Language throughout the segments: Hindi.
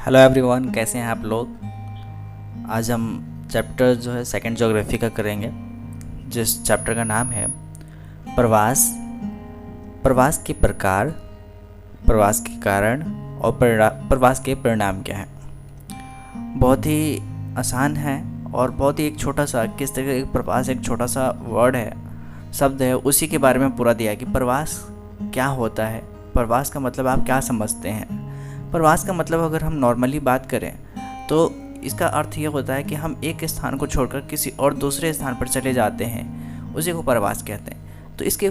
हेलो एवरीवन, कैसे हैं आप लोग। आज हम चैप्टर जो है सेकंड ज्योग्राफी का करेंगे, जिस चैप्टर का नाम है प्रवास। प्रवास के प्रकार, प्रवास के कारण और प्रवास के परिणाम क्या हैं। बहुत ही आसान है और बहुत ही एक छोटा सा, किस तरह एक प्रवास एक छोटा सा वर्ड है, शब्द है, उसी के बारे में पूरा दिया है कि प्रवास क्या होता है, प्रवास का मतलब आप क्या समझते हैं। प्रवास का मतलब अगर हम नॉर्मली बात करें तो इसका अर्थ ये होता है कि हम एक स्थान को छोड़कर किसी और दूसरे स्थान पर चले जाते हैं, उसी को प्रवास कहते हैं। तो इसके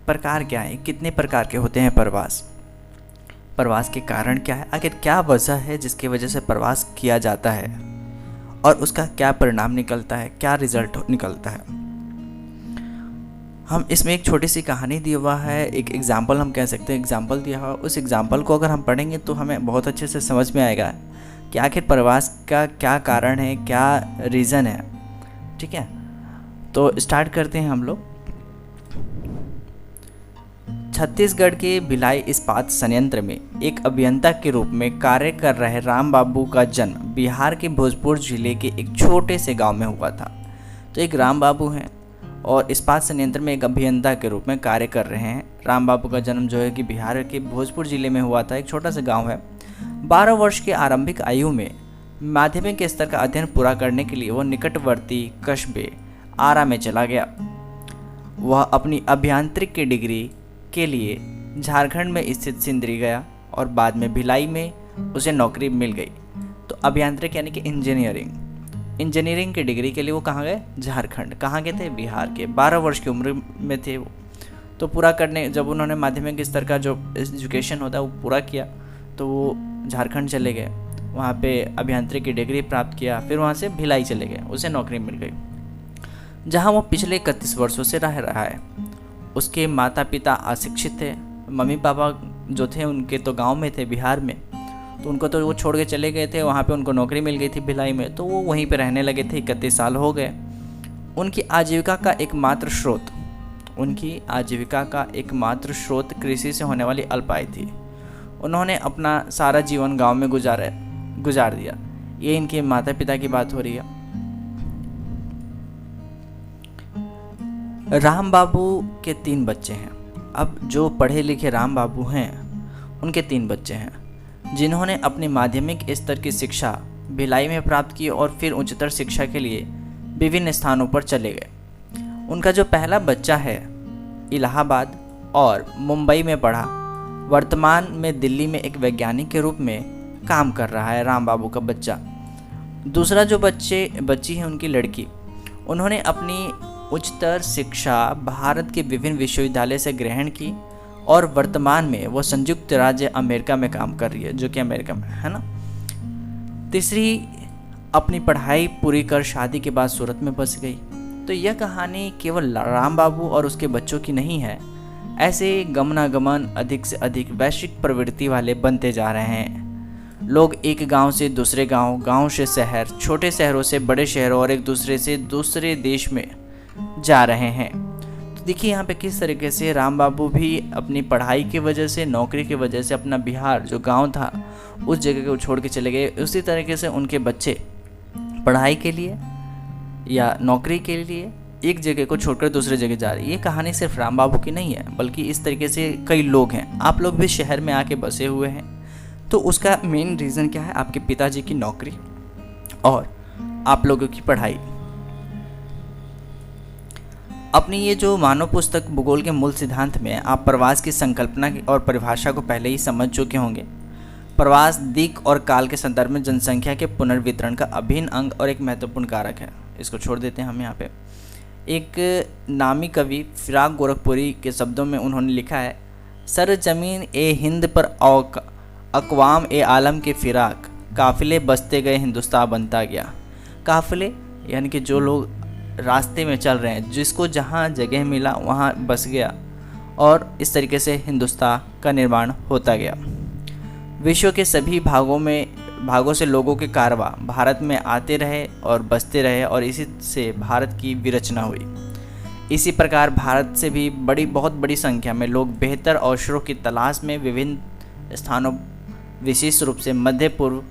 प्रकार क्या हैं, कितने प्रकार के होते हैं प्रवास, प्रवास के कारण क्या है, आखिर क्या वजह है जिसकी वजह से प्रवास किया जाता है और उसका क्या परिणाम निकलता है, क्या रिजल्ट निकलता है। हम इसमें एक छोटी सी कहानी दी हुआ है, एक एग्जाम्पल हम कह सकते हैं, एग्जाम्पल दिया हुआ, उस एग्जाम्पल को अगर हम पढ़ेंगे तो हमें बहुत अच्छे से समझ में आएगा कि आखिर प्रवास का क्या कारण है, क्या रीज़न है। ठीक है, तो स्टार्ट करते हैं हम लोग। छत्तीसगढ़ के भिलाई इस्पात संयंत्र में एक अभियंता के रूप में कार्य कर रहे राम बाबू का जन्म बिहार के भोजपुर जिले के एक छोटे से गांव में हुआ था। तो एक राम बाबू हैं और इस्पात संयंत्र में एक अभियंता के रूप में कार्य कर रहे हैं। राम बाबू का जन्म जो है कि बिहार के भोजपुर जिले में हुआ था, एक छोटा सा गांव है। 12 वर्ष की आरंभिक आयु में माध्यमिक स्तर का अध्ययन पूरा करने के लिए वह निकटवर्ती कस्बे आरा में चला गया। वह अपनी अभियांत्रिक की डिग्री के लिए झारखंड में स्थित सिंदरी गया और बाद में भिलाई में उसे नौकरी मिल गई। तो अभियांत्रिक यानी कि इंजीनियरिंग की डिग्री के लिए वो कहाँ गए, झारखंड। कहाँ गए थे, बिहार के। 12 वर्ष की उम्र में थे वो। तो पूरा करने, जब उन्होंने माध्यमिक स्तर का जो एजुकेशन होता है वो पूरा किया तो वो झारखंड चले गए, वहाँ पे अभियांत्रिक की डिग्री प्राप्त किया, फिर वहाँ से भिलाई चले गए, उसे नौकरी मिल गई, जहाँ वो पिछले 31 वर्षों से रह रहा है। उसके माता पिता अशिक्षित थे, मम्मी पापा जो थे उनके तो गाँव में थे बिहार में, तो उनको तो वो छोड़ के चले गए थे, वहाँ पे उनको नौकरी मिल गई थी भिलाई में, तो वो वहीं पे रहने लगे थे। 31 साल हो गए। उनकी आजीविका का एकमात्र स्रोत कृषि से होने वाली अल्प आय थी। उन्होंने अपना सारा जीवन गांव में गुजार दिया। ये इनके माता पिता की बात हो रही है। राम बाबू के 3 बच्चे हैं। अब जो पढ़े लिखे राम बाबू हैं उनके 3 बच्चे हैं, जिन्होंने अपनी माध्यमिक स्तर की शिक्षा भिलाई में प्राप्त की और फिर उच्चतर शिक्षा के लिए विभिन्न स्थानों पर चले गए। उनका जो पहला बच्चा है इलाहाबाद और मुंबई में पढ़ा, वर्तमान में दिल्ली में एक वैज्ञानिक के रूप में काम कर रहा है राम बाबू का बच्चा। दूसरा जो बच्ची है उनकी लड़की, उन्होंने अपनी उच्चतर शिक्षा भारत के विभिन्न विश्वविद्यालय से ग्रहण की और वर्तमान में वो संयुक्त राज्य अमेरिका में काम कर रही है, जो कि अमेरिका में है ना। तीसरी अपनी पढ़ाई पूरी कर शादी के बाद सूरत में बस गई। तो यह कहानी केवल राम बाबू और उसके बच्चों की नहीं है। ऐसे गमनागमन अधिक से अधिक वैश्विक प्रवृत्ति वाले बनते जा रहे हैं। लोग एक गांव से दूसरे गांव, गांव से शहर, छोटे शहरों से बड़े शहरों और एक दूसरे से दूसरे देश में जा रहे हैं। देखिए यहाँ पे किस तरीके से राम बाबू भी अपनी पढ़ाई की वजह से, नौकरी की वजह से अपना बिहार जो गांव था उस जगह को छोड़ के चले गए। उसी तरीके से उनके बच्चे पढ़ाई के लिए या नौकरी के लिए एक जगह को छोड़कर दूसरे जगह जा रही है। ये कहानी सिर्फ राम बाबू की नहीं है, बल्कि इस तरीके से कई लोग हैं। आप लोग भी शहर में आके बसे हुए हैं, तो उसका मेन रीज़न क्या है, आपके पिताजी की नौकरी और आप लोगों की पढ़ाई। अपनी ये जो मानव पुस्तक भूगोल के मूल सिद्धांत में आप प्रवास की संकल्पना और परिभाषा को पहले ही समझ चुके होंगे। प्रवास दिक् और काल के संदर्भ में जनसंख्या के पुनर्वितरण का अभिन्न अंग और एक महत्वपूर्ण कारक है। इसको छोड़ देते हैं हम यहाँ पे। एक नामी कवि फिराक गोरखपुरी के शब्दों में उन्होंने लिखा है, सर जमीन ए हिंद पर अक़वाम ए आलम के फिराक, काफ़िले बसते गए हिंदुस्तान बनता गया। काफ़िले यानी कि जो लोग रास्ते में चल रहे हैं, जिसको जहाँ जगह मिला वहाँ बस गया, और इस तरीके से हिंदुस्तान का निर्माण होता गया। विश्व के सभी भागों से लोगों के कारवां भारत में आते रहे और बसते रहे और इसी से भारत की विरचना हुई। इसी प्रकार भारत से भी बहुत बड़ी संख्या में लोग बेहतर अवसरों की तलाश में विभिन्न स्थानों, विशेष रूप से मध्य पूर्व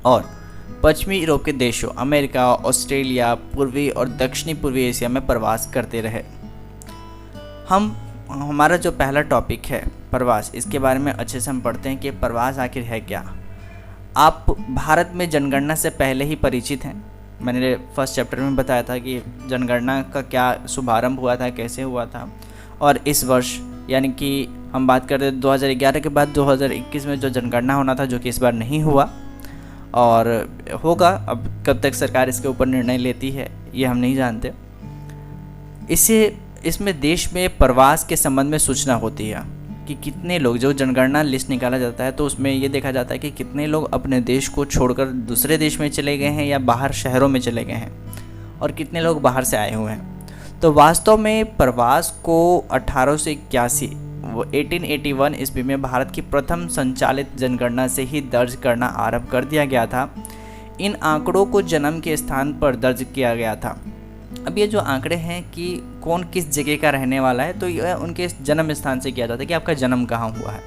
और पश्चिमी यूरोप के देशों अमेरिका, ऑस्ट्रेलिया, पूर्वी और दक्षिणी पूर्वी एशिया में प्रवास करते रहे। हमारा जो पहला टॉपिक है प्रवास, इसके बारे में अच्छे से हम पढ़ते हैं कि प्रवास आखिर है क्या। आप भारत में जनगणना से पहले ही परिचित हैं। मैंने फर्स्ट चैप्टर में बताया था कि जनगणना का क्या शुभारंभ हुआ था, कैसे हुआ था, और इस वर्ष यानी कि हम बात करते हैं 2011 के बाद 2021 में जो जनगणना होना था, जो कि इस बार नहीं हुआ और होगा। अब कब तक सरकार इसके ऊपर निर्णय लेती है ये हम नहीं जानते। इसमें देश में प्रवास के संबंध में सूचना होती है कि कितने लोग, जो जनगणना लिस्ट निकाला जाता है तो उसमें ये देखा जाता है कि कितने लोग अपने देश को छोड़कर दूसरे देश में चले गए हैं या बाहर शहरों में चले गए हैं और कितने लोग बाहर से आए हुए हैं। तो वास्तव में प्रवास को 1881 ईस्वी में भारत की प्रथम संचालित जनगणना से ही दर्ज करना आरंभ कर दिया गया था। इन आंकड़ों को जन्म के स्थान पर दर्ज किया गया था। अब ये जो आंकड़े हैं कि कौन किस जगह का रहने वाला है, तो यह उनके जन्म स्थान से किया जाता है कि आपका जन्म कहाँ हुआ है।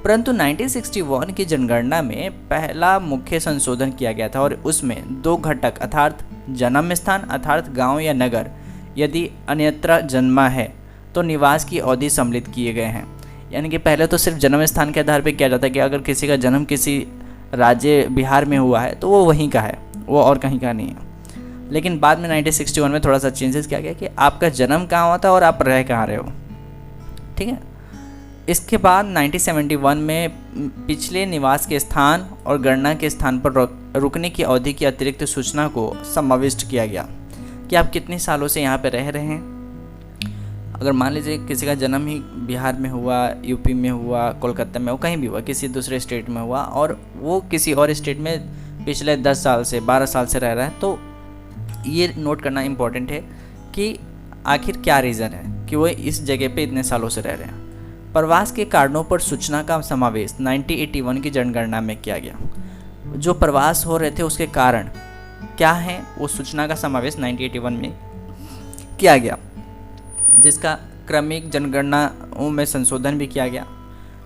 परंतु 1961 की जनगणना में पहला मुख्य संशोधन किया गया था और उसमें 2 घटक अर्थात जन्म स्थान अर्थात गांव या नगर, यदि अन्यत्र जन्मा है तो निवास की अवधि सम्मिलित किए गए हैं। यानी कि पहले तो सिर्फ जन्म स्थान के आधार पर किया जाता है कि अगर किसी का जन्म किसी राज्य बिहार में हुआ है तो वो वहीं का है, वो और कहीं का नहीं है। लेकिन बाद में 1961 में थोड़ा सा चेंजेस किया गया कि आपका जन्म कहाँ हुआ था और आप रह कहाँ रहे हो, ठीक है। इसके बाद 1971 में पिछले निवास के स्थान और गणना के स्थान पर रुकने की अवधि की अतिरिक्त सूचना को समाविष्ट किया गया कि आप कितने सालों से यहाँ पे रह रहे हैं। अगर मान लीजिए किसी का जन्म ही बिहार में हुआ, यूपी में हुआ, कोलकाता में हुआ, कहीं भी हुआ, किसी दूसरे स्टेट में हुआ और वो किसी और स्टेट में पिछले 10 साल से 12 साल से रह रहा है, तो ये नोट करना इम्पोर्टेंट है कि आखिर क्या रीज़न है कि वो इस जगह पे इतने सालों से रह रहे हैं। प्रवास के कारणों पर सूचना का समावेश 1981 की जनगणना में किया गया। जो प्रवास हो रहे थे उसके कारण क्या हैं, वो सूचना का समावेश 1981 में किया गया, जिसका क्रमिक जनगणनाओं में संशोधन भी किया गया।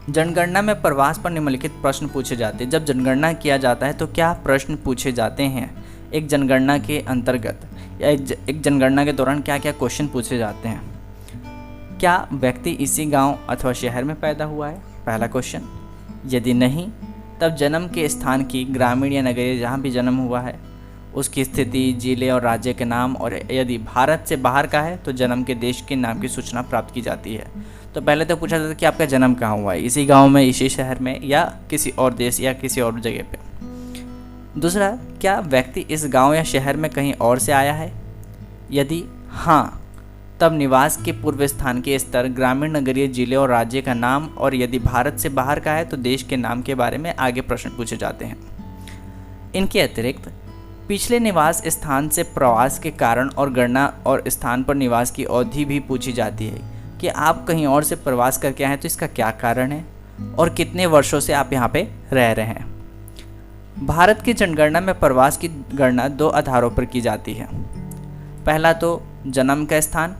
जनगणना में प्रवास पर निम्नलिखित प्रश्न पूछे जाते हैं। जब जनगणना किया जाता है तो क्या प्रश्न पूछे जाते हैं? एक जनगणना के अंतर्गत या एक जनगणना के दौरान क्या क्या क्वेश्चन पूछे जाते हैं? क्या व्यक्ति इसी गांव अथवा शहर में पैदा हुआ है? पहला क्वेश्चन। यदि नहीं, तब जन्म के स्थान की ग्रामीण या नगरीय जहाँ भी जन्म हुआ है उसकी स्थिति, जिले और राज्य के नाम, और यदि भारत से बाहर का है तो जन्म के देश के नाम की सूचना प्राप्त की जाती है। तो पहले तो पूछा जाता है कि आपका जन्म कहाँ हुआ है, इसी गांव में, इसी शहर में, या किसी और देश या किसी और जगह पे। दूसरा, क्या व्यक्ति इस गांव या शहर में कहीं और से आया है? यदि हाँ, तब निवास के पूर्व स्थान के स्तर, ग्रामीण, नगरीय, जिले और राज्य का नाम, और यदि भारत से बाहर का है तो देश के नाम के बारे में आगे प्रश्न पूछे जाते हैं। इनके अतिरिक्त पिछले निवास स्थान से प्रवास के कारण और गणना और स्थान पर निवास की अवधि भी पूछी जाती है कि आप कहीं और से प्रवास करके आए हैं तो इसका क्या कारण है और कितने वर्षों से आप यहाँ पे रह रहे हैं। भारत की जनगणना में प्रवास की गणना 2 आधारों पर की जाती है। पहला तो जन्म का स्थान।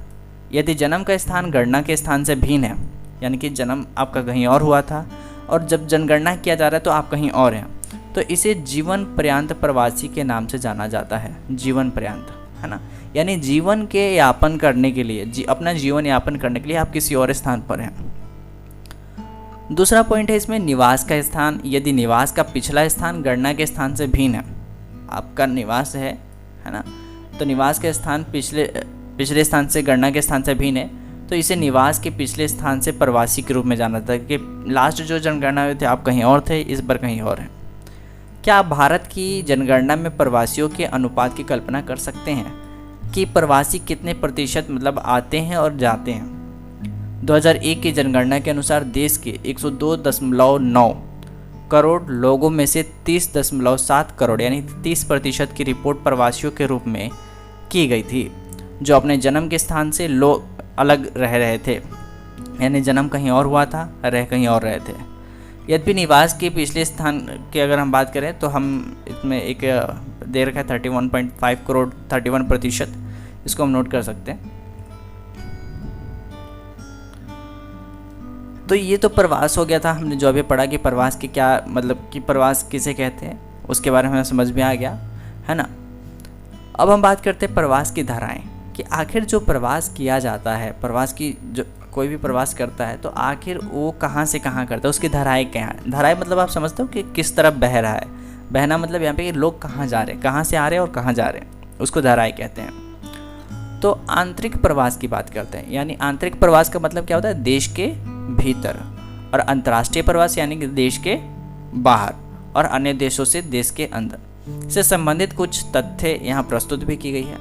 यदि जन्म का स्थान गणना के स्थान से भिन्न है, यानी कि जन्म आपका कहीं और हुआ था और जब जनगणना किया जा रहा है तो आप कहीं और हैं, तो इसे जीवन पर्यंत प्रवासी के नाम से जाना जाता है। जीवन पर्यंत, है ना, यानी जीवन के यापन करने के लिए, अपना जीवन यापन करने के लिए आप किसी और स्थान पर हैं। दूसरा पॉइंट है इसमें निवास का स्थान। यदि निवास का पिछला स्थान गणना के स्थान से भिन्न है, आपका निवास है ना, तो निवास के स्थान पिछले स्थान से गणना के स्थान से भिन्न है, तो इसे निवास के पिछले स्थान से प्रवासी के रूप में जाना जाता है कि लास्ट जो जनगणना हुए थे आप कहीं और थे, इस बार कहीं और हैं। क्या आप भारत की जनगणना में प्रवासियों के अनुपात की कल्पना कर सकते हैं कि प्रवासी कितने प्रतिशत मतलब आते हैं और जाते हैं? 2001 की जनगणना के अनुसार देश के 102.9 करोड़ लोगों में से 30.7 करोड़ यानी 30% की रिपोर्ट प्रवासियों के रूप में की गई थी, जो अपने जन्म के स्थान से अलग रह रहे थे, यानी जन्म कहीं और हुआ था, रह कहीं और रहे थे। यद्यपि निवास के पिछले स्थान की अगर हम बात करें तो हम इसमें एक दे रखा है 31.5 करोड़, 31%, इसको हम नोट कर सकते हैं। तो ये तो प्रवास हो गया था, हमने जो अभी पढ़ा कि प्रवास की क्या मतलब कि प्रवास किसे कहते हैं, उसके बारे में हमें समझ में आ गया, है ना। अब हम बात करते हैं प्रवास की धाराएं, कि आखिर जो प्रवास किया जाता है, प्रवास की जो कोई भी प्रवास करता है तो आखिर वो कहाँ से कहाँ करता है, उसकी धाराएं क्या है। धाराएं मतलब आप समझते हो कि किस तरफ बह रहा है, बहना मतलब यहाँ पे कि लोग कहाँ जा रहे हैं, कहाँ से आ रहे हैं और कहाँ जा रहे हैं, उसको धाराएं कहते हैं। तो आंतरिक प्रवास की बात करते हैं, यानी आंतरिक प्रवास का मतलब क्या होता है, देश के भीतर, और अंतर्राष्ट्रीय प्रवास यानी कि देश के बाहर और अन्य देशों से देश के अंदर से संबंधित कुछ तथ्य यहाँ प्रस्तुत भी की गई है।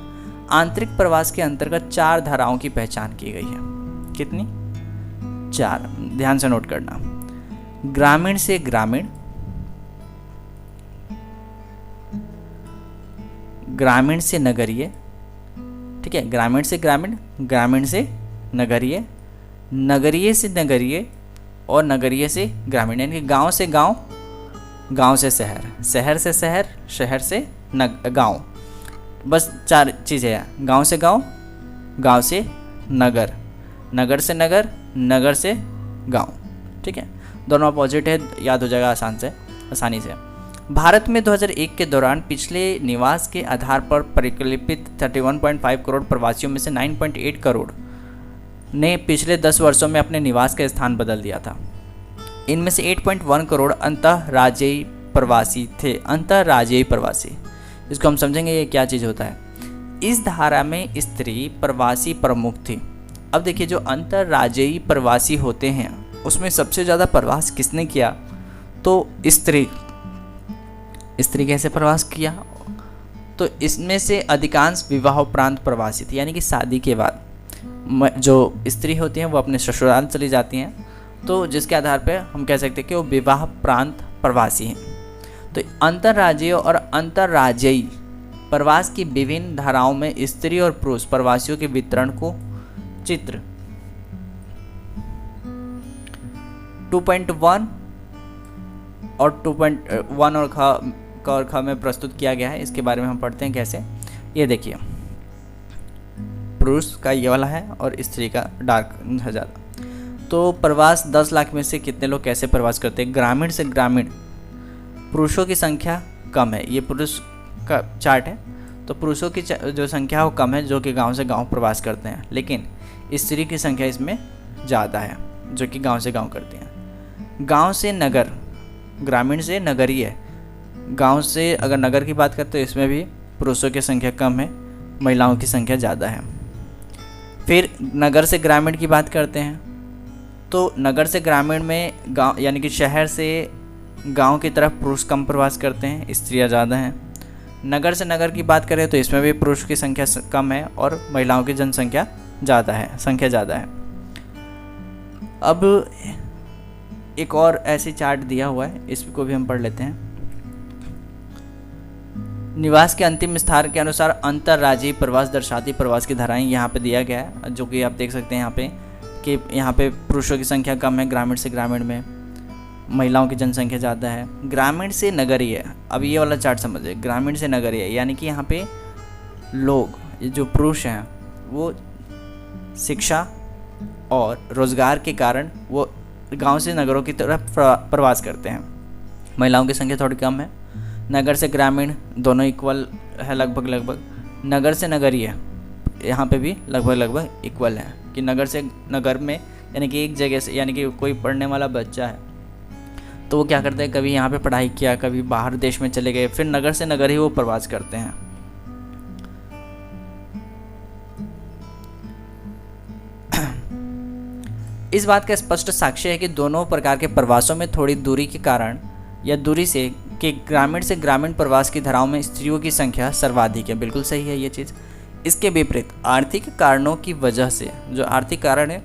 आंतरिक प्रवास के अंतर्गत 4 धाराओं की पहचान की गई है। कितनी? 4, ध्यान से नोट करना। ग्रामीण से ग्रामीण, ग्रामीण से नगरीय, ठीक है, ग्रामीण से ग्रामीण, ग्रामीण से नगरीय, नगरीय से नगरीय और नगरीय से ग्रामीण, यानी कि गांव से गांव, गांव से शहर, शहर से शहर, शहर से गांव। बस 4 चीज़ें हैं, गांव से गांव, गांव से नगर, नगर से नगर, नगर से गांव, ठीक है। दोनों अपोजिट है, याद हो जाएगा आसानी से। भारत में 2001 के दौरान पिछले निवास के आधार पर परिकल्पित 31.5 करोड़ प्रवासियों में से 9.8 करोड़ ने पिछले 10 वर्षों में अपने निवास का स्थान बदल दिया था। इनमें से 8.1 करोड़ अंतर्राज्यीय प्रवासी थे। अंतर्राज्यीय प्रवासी, इसको हम समझेंगे ये क्या चीज़ होता है। इस धारा में स्त्री प्रवासी प्रमुख थी। अब देखिए, जो अंतर्राज्यीय प्रवासी होते हैं उसमें सबसे ज़्यादा प्रवास किसने किया, तो स्त्री। स्त्री कैसे प्रवास किया, तो इसमें से अधिकांश विवाहोपरांत प्रवासी थी, यानी कि शादी के बाद जो स्त्री होती हैं वो अपने ससुराल चली जाती हैं, तो जिसके आधार पर हम कह सकते हैं कि वो विवाह प्रांत प्रवासी हैं। तो अंतर्राज्यीय और अंतर्राज्यीय प्रवास की विभिन्न धाराओं में स्त्री और पुरुष प्रवासियों के वितरण को चित्र 2.1 और 2.1 और ख में प्रस्तुत किया गया है। इसके बारे में हम पढ़ते हैं कैसे। ये देखिए, पुरुष का ये वाला है और स्त्री का डार्क है ज़्यादा। तो प्रवास 10 लाख में से कितने लोग कैसे प्रवास करते हैं। ग्रामीण से ग्रामीण पुरुषों की संख्या कम है, ये पुरुष का चार्ट है। तो पुरुषों की जो संख्या है वो कम है, जो कि गांव से गांव प्रवास करते हैं, लेकिन स्त्री की संख्या इसमें ज़्यादा है जो कि गांव से गांव करती हैं। गांव से नगर, ग्रामीण से नगरीय, गांव से अगर नगर की बात करते हैं तो इसमें भी पुरुषों की संख्या कम है, महिलाओं की संख्या ज़्यादा है। फिर नगर से ग्रामीण की बात करते हैं, तो नगर से ग्रामीण में गांव यानी कि शहर से गांव की तरफ पुरुष कम प्रवास करते हैं, स्त्रियां ज़्यादा हैं। नगर से नगर की बात करें तो इसमें भी पुरुष की संख्या कम है और महिलाओं की जनसंख्या ज़्यादा है। अब एक और ऐसी चार्ट दिया हुआ है, इसको भी हम पढ़ लेते हैं। निवास के अंतिम स्थान के अनुसार अंतर्राज्यीय प्रवास दर्शाती प्रवास की धाराएं यहाँ पे दिया गया है, जो कि आप देख सकते हैं यहाँ पे कि यहाँ पे पुरुषों की संख्या कम है ग्रामीण से ग्रामीण में, महिलाओं की जनसंख्या ज़्यादा है। ग्रामीण से नगरीय, अब ये वाला चार्ट समझिए, ग्रामीण से नगरीय यानी कि यहाँ पे लोग जो पुरुष हैं वो शिक्षा और रोज़गार के कारण वो गांव से नगरों की तरफ प्रवास करते हैं। महिलाओं की संख्या थोड़ी कम है। नगर से ग्रामीण दोनों इक्वल है लगभग। नगर से नगरीय यहाँ पे भी लगभग इक्वल है कि नगर से नगर में यानी कि एक जगह से, यानी कि कोई पढ़ने वाला बच्चा है तो वो क्या करते हैं, कभी यहाँ पे पढ़ाई किया, कभी बाहर देश में चले गए, फिर नगर से नगर ही वो प्रवास करते हैं। इस बात का स्पष्ट साक्ष्य है कि दोनों प्रकार के प्रवासों में थोड़ी दूरी के कारण या दूरी से कि ग्रामीण से ग्रामीण प्रवास की धाराओं में स्त्रियों की संख्या सर्वाधिक है। बिल्कुल सही है ये चीज़। इसके विपरीत आर्थिक कारणों की वजह से, जो आर्थिक कारण है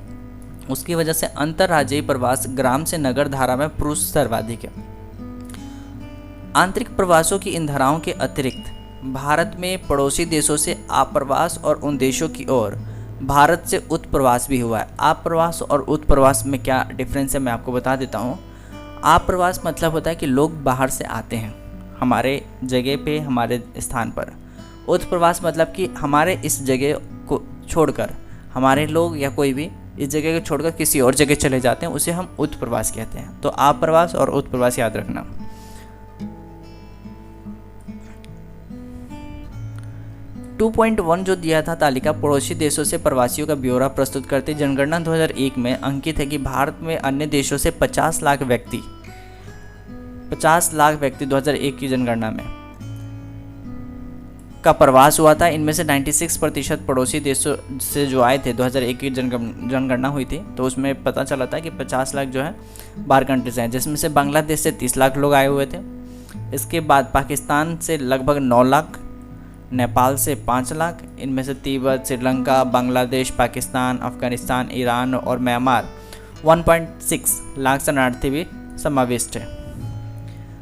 उसकी वजह से अंतर्राज्यीय प्रवास ग्राम से नगर धारा में पुरुष सर्वाधिक है। आंतरिक प्रवासों की इन धाराओं के अतिरिक्त भारत में पड़ोसी देशों से आप्रवास और उन देशों की ओर भारत से उत्प्रवास भी हुआ है। आप्रवास और उत्प्रवास में क्या डिफरेंस है मैं आपको बता देता हूँ। आप्रवास मतलब होता है कि लोग बाहर से आते हैं हमारे जगह पे, हमारे स्थान पर। उत्प्रवास मतलब कि हमारे इस जगह को छोड़कर हमारे लोग या कोई भी इस जगह को छोड़कर किसी और जगह चले जाते हैं, उसे हम उत्प्रवास कहते हैं। तो आप्रवास और उत्प्रवास याद रखना। 2.1 जो दिया था तालिका पड़ोसी देशों से प्रवासियों का ब्यौरा प्रस्तुत करती जनगणना 2001 में अंकित है कि भारत में अन्य देशों से 50 लाख व्यक्ति 2001 की जनगणना में का प्रवास हुआ था। इनमें से 96% पड़ोसी देशों से जो आए थे 2001 की जनगणना हुई थी, तो उसमें पता चला था कि 50 लाख जो है बाहर कंट्रीज हैं, जिसमें से बांग्लादेश से 30 लाख लोग आए हुए थे। इसके बाद पाकिस्तान से लगभग 9 लाख, नेपाल से 5 लाख, इनमें से तिब्बत, श्रीलंका, बांग्लादेश, पाकिस्तान, अफगानिस्तान, ईरान और म्यांमार 1.6 लाख शरणार्थी भी समाविष्ट है।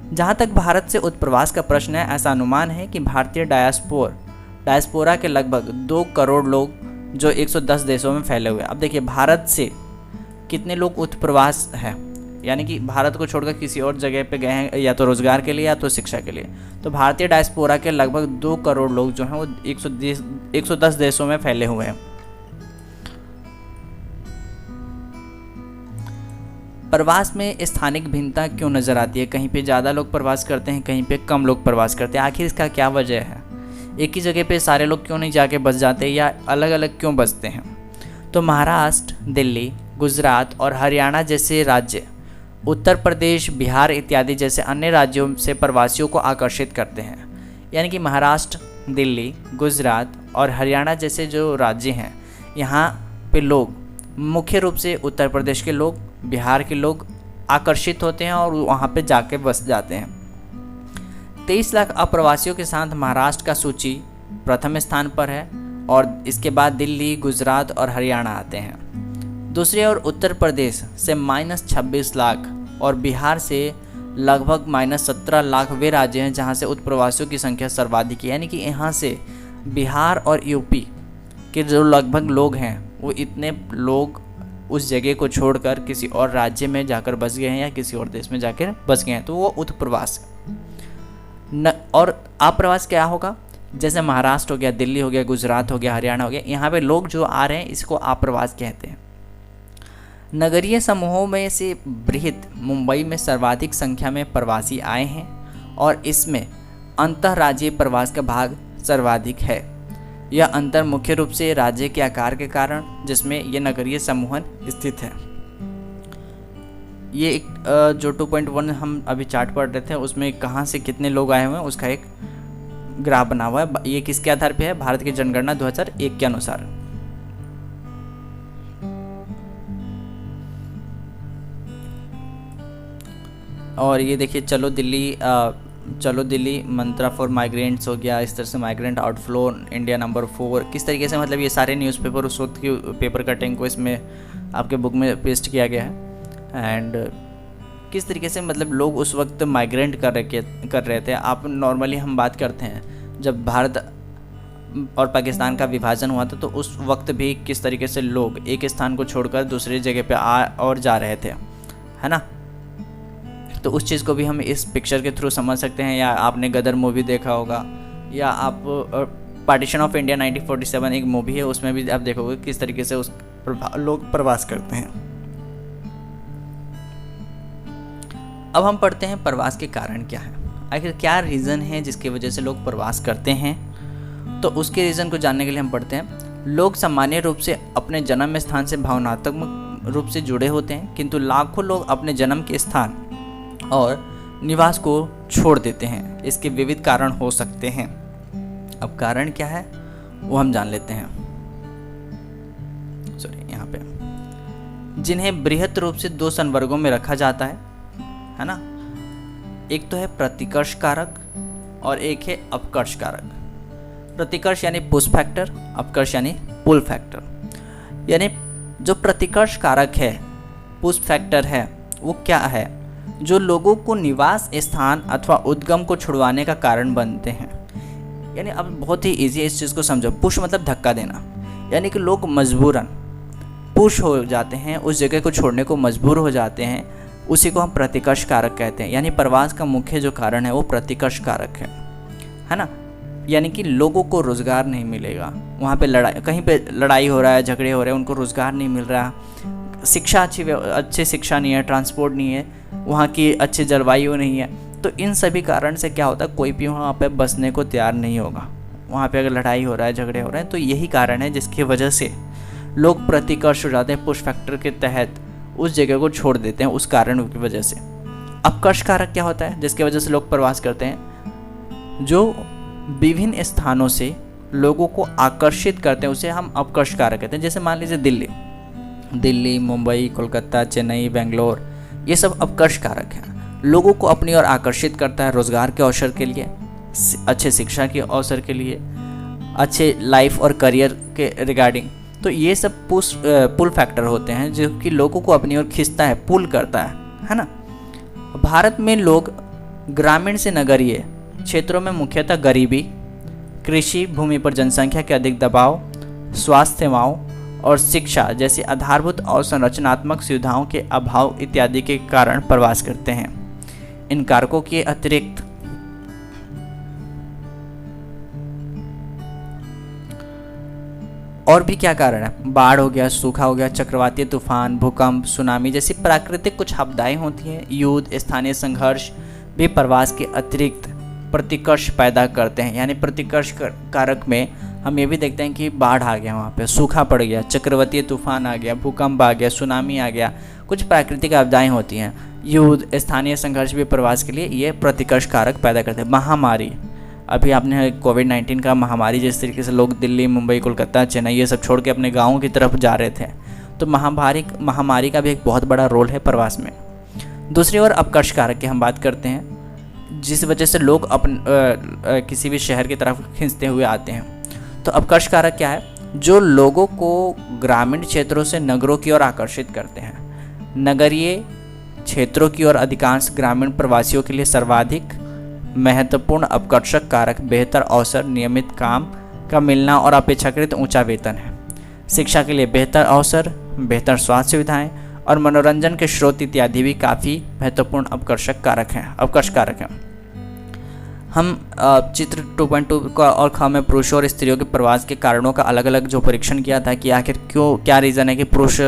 जहाँ तक भारत से उत्प्रवास का प्रश्न है, ऐसा अनुमान है कि भारतीय डायस्पोरा के लगभग 2 करोड़ लोग जो 110 देशों में फैले हुए हैं। अब देखिए भारत से कितने लोग उत्प्रवास है, यानी कि भारत को छोड़कर किसी और जगह पे गए हैं, या तो रोजगार के लिए या तो शिक्षा के लिए। तो भारतीय डायस्पोरा के लगभग 2 करोड़ लोग जो हैं वो 110 देशों में फैले हुए हैं। प्रवास में स्थानिक भिन्नता क्यों नज़र आती है? कहीं पे ज़्यादा लोग प्रवास करते हैं, कहीं पे कम लोग प्रवास करते हैं। आखिर इसका क्या वजह है? एक ही जगह पे सारे लोग क्यों नहीं जाके बस जाते, या अलग अलग क्यों बसते हैं? तो महाराष्ट्र, दिल्ली, गुजरात और हरियाणा जैसे राज्य, उत्तर प्रदेश, बिहार इत्यादि जैसे अन्य राज्यों से प्रवासियों को आकर्षित करते हैं। यानी कि महाराष्ट्र, दिल्ली, गुजरात और हरियाणा जैसे जो राज्य हैं, यहाँ पे लोग मुख्य रूप से उत्तर प्रदेश के लोग, बिहार के लोग आकर्षित होते हैं और वहाँ पे जाके बस जाते हैं। 23 लाख अप्रवासियों के साथ महाराष्ट्र का सूची प्रथम स्थान पर है, और इसके बाद दिल्ली, गुजरात और हरियाणा आते हैं। दूसरी ओर उत्तर प्रदेश से -26 लाख और बिहार से लगभग -17 लाख वे राज्य हैं जहाँ से उत्प्रवासियों की संख्या सर्वाधिक है। यानी कि यहाँ से बिहार और यूपी के जो लगभग लोग हैं, वो इतने लोग उस जगह को छोड़कर किसी और राज्य में जाकर बस गए हैं या किसी और देश में जाकर बस गए हैं, तो वो उत्प्रवास है। और अप्रवास क्या होगा? जैसे महाराष्ट्र हो गया, दिल्ली हो गया, गुजरात हो गया, हरियाणा हो गया, यहाँ पे लोग जो आ रहे हैं इसको अप्रवास कहते हैं। नगरीय समूहों में से बृहत मुंबई में सर्वाधिक संख्या में प्रवासी आए हैं, और इसमें अंतर्राज्यीय प्रवास का भाग सर्वाधिक है। यह अंतर मुख्य रूप से राज्य के आकार के कारण जिसमें ये नगरीय समूहन स्थित है। ये एक जो 2.1 हम अभी चार्ट पढ़ रहे थे, उसमें कहाँ से कितने लोग आए हुए हैं उसका एक ग्राफ बना हुआ है। ये किसके आधार पे है? भारत की जनगणना 2001 के अनुसार। और ये देखिए चलो दिल्ली मंत्रा फॉर माइग्रेंट्स हो गया, इस तरह से माइग्रेंट आउटफ्लो इंडिया नंबर 4, किस तरीके से मतलब ये सारे न्यूज़पेपर उस वक्त की पेपर कटिंग को इसमें आपके बुक में पेस्ट किया गया है। एंड किस तरीके से मतलब लोग उस वक्त माइग्रेंट कर रहे थे। आप नॉर्मली हम बात करते हैं जब भारत और पाकिस्तान का विभाजन हुआ था, तो उस वक्त भी किस तरीके से लोग एक स्थान को छोड़कर दूसरी जगह पे और जा रहे थे, है ना। तो उस चीज़ को भी हम इस पिक्चर के थ्रू समझ सकते हैं। या आपने गदर मूवी देखा होगा, या आप पार्टीशन ऑफ इंडिया 1947 एक मूवी है, उसमें भी आप देखोगे किस तरीके से लोग प्रवास करते हैं। अब हम पढ़ते हैं प्रवास के कारण क्या है, आखिर क्या रीज़न है जिसकी वजह से लोग प्रवास करते हैं। तो उसके रीज़न को जानने के लिए हम पढ़ते हैं। लोग सामान्य रूप से अपने जन्म स्थान से भावनात्मक रूप से जुड़े होते हैं, किंतु लाखों लोग अपने जन्म के स्थान और निवास को छोड़ देते हैं। इसके विविध कारण हो सकते हैं। अब कारण क्या है वो हम जान लेते हैं। यहाँ पे जिन्हें बृहत रूप से 2 संवर्गों में रखा जाता है ना। एक तो है प्रतिकर्ष कारक और एक है अपकर्ष कारक। प्रतिकर्ष यानी पुश फैक्टर, अपकर्ष यानी पुल फैक्टर। यानी जो प्रतिकर्ष कारक है, पुश फैक्टर है, वो क्या है? जो लोगों को निवास स्थान अथवा उद्गम को छुड़वाने का कारण बनते हैं। यानी अब बहुत ही इजी है, इस चीज़ को समझो। पुश मतलब धक्का देना, यानी कि लोग मजबूरन पुश हो जाते हैं, उस जगह को छोड़ने को मजबूर हो जाते हैं, उसी को हम प्रतिकर्ष कारक कहते हैं। यानी प्रवास का मुख्य जो कारण है वो प्रतिकर्ष कारक है ना। यानी कि लोगों को रोज़गार नहीं मिलेगा, वहाँ पे कहीं पे लड़ाई हो रहा है, झगड़े हो रहे हैं, उनको रोज़गार नहीं मिल रहा, शिक्षा अच्छी शिक्षा नहीं है, ट्रांसपोर्ट नहीं है, वहाँ की अच्छी जलवायु नहीं है। तो इन सभी कारण से क्या होता है, कोई भी वहाँ पे बसने को तैयार नहीं होगा, वहाँ पे अगर लड़ाई हो रहा है, झगड़े हो रहे हैं, तो यही कारण है जिसकी वजह से लोग प्रतिकर्ष हो जाते हैं, पुश फैक्टर के तहत उस जगह को छोड़ देते हैं उस कारण की वजह से। अपकर्ष कारक क्या होता है जिसकी वजह से लोग प्रवास करते हैं? जो विभिन्न स्थानों से लोगों को आकर्षित करते हैं उसे हम अपकर्ष कारक कहते हैं। जैसे मान लीजिए दिल्ली, मुंबई, कोलकाता, चेन्नई, बेंगलोर, ये सब अपकर्ष कारक हैं। लोगों को अपनी ओर आकर्षित करता है रोजगार के अवसर के लिए, अच्छे शिक्षा के अवसर के लिए, अच्छे लाइफ और करियर के रिगार्डिंग। तो ये सब पुल फैक्टर होते हैं जो कि लोगों को अपनी ओर खींचता है, पुल करता है ना। भारत में लोग ग्रामीण से नगरीय क्षेत्रों में मुख्यतः गरीबी, कृषि भूमि पर जनसंख्या के अधिक दबाव, स्वास्थ्य सेवाओं और शिक्षा जैसी आधारभूत और संरचनात्मक सुविधाओं के अभाव इत्यादि के कारण प्रवास करते हैं। इन कारकों के अतिरिक्त और भी क्या कारण है? बाढ़ हो गया, सूखा हो गया, चक्रवाती तूफान, भूकंप, सुनामी जैसी प्राकृतिक कुछ आपदाएं होती हैं। युद्ध, स्थानीय संघर्ष भी प्रवास के अतिरिक्त प्रतिकर्ष पैदा करते हैं। यानी प्रतिकर्ष कारक में हम ये भी देखते हैं कि बाढ़ आ गया, वहाँ पे सूखा पड़ गया, चक्रवाती तूफान आ गया, भूकंप आ गया, सुनामी आ गया, कुछ प्राकृतिक आपदाएं होती हैं। युद्ध, स्थानीय संघर्ष भी प्रवास के लिए ये प्रतिकर्ष कारक पैदा करते हैं। महामारी, अभी आपने कोविड-19 का महामारी जिस तरीके से लोग दिल्ली, मुंबई, कोलकाता, चेन्नई ये सब छोड़ के अपने गाँव की तरफ जा रहे थे, तो महामारी का भी एक बहुत बड़ा रोल है प्रवास में। दूसरी ओर अपकर्ष कारक की हम बात करते हैं जिस वजह से लोग किसी भी शहर की तरफ खींचते हुए आते हैं। तो अपकर्ष कारक क्या है? जो लोगों को ग्रामीण क्षेत्रों से नगरों की ओर आकर्षित करते हैं। नगरीय क्षेत्रों की ओर अधिकांश ग्रामीण प्रवासियों के लिए सर्वाधिक महत्वपूर्ण अपकर्षक कारक बेहतर अवसर, नियमित काम का मिलना और अपेक्षाकृत ऊंचा वेतन है। शिक्षा के लिए बेहतर अवसर, बेहतर स्वास्थ्य सुविधाएं और मनोरंजन के स्रोत इत्यादि भी काफ़ी महत्वपूर्ण अपकर्ष कारक हैं। हम चित्र 2.2 का और ख में पुरुषों और स्त्रियों के प्रवास के कारणों का अलग अलग जो परीक्षण किया था कि आखिर क्या रीज़न है कि पुरुष